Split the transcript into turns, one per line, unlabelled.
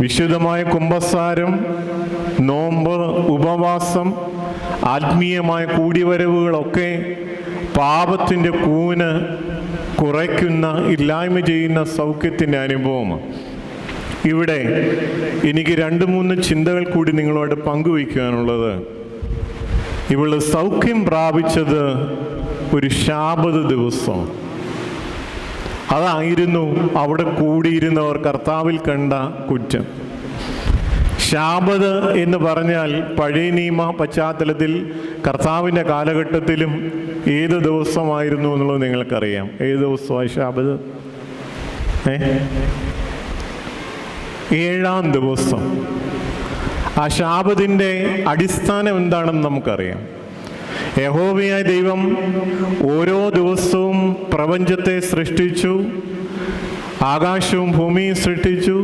വിശുദ്ധമായ കുമ്പസാരം, നോമ്പ്, ഉപവാസം, ആത്മീയമായ കൂടിവരവുകളൊക്കെ പാപത്തിൻ്റെ കൂന് കുറയ്ക്കുന്ന, ഇല്ലായ്മ ചെയ്യുന്ന സൗഖ്യത്തിൻ്റെ അനുഭവമാണ്. ഇവിടെ എനിക്ക് 2-3 ചിന്തകൾ കൂടി നിങ്ങളോട് പങ്കുവയ്ക്കാനുള്ളത്. ഇവള് സൗഖ്യം പ്രാപിച്ചത് ഒരു ശാബത് ദിവസം. അതായിരുന്നു അവിടെ കൂടിയിരുന്നവർ കർത്താവിൽ കണ്ട കുറ്റം. ശാബത് എന്ന് പറഞ്ഞാൽ പഴയ നിയമ പശ്ചാത്തലത്തിൽ കർത്താവിൻ്റെ കാലഘട്ടത്തിലും ഏത് ദിവസമായിരുന്നു എന്നുള്ളത് നിങ്ങൾക്കറിയാം. ഏത് ദിവസമായി ശാബത്? 7-ാം ദിവസം. ആ ശാബത്തിൻ്റെ അടിസ്ഥാനം എന്താണെന്ന് നമുക്കറിയാം. യഹോവയായ ദൈവം ഓരോ ദിവസവും പ്രപഞ്ചത്തെ സൃഷ്ടിച്ചു, ആകാശവും ഭൂമിയും സൃഷ്ടിച്ചു.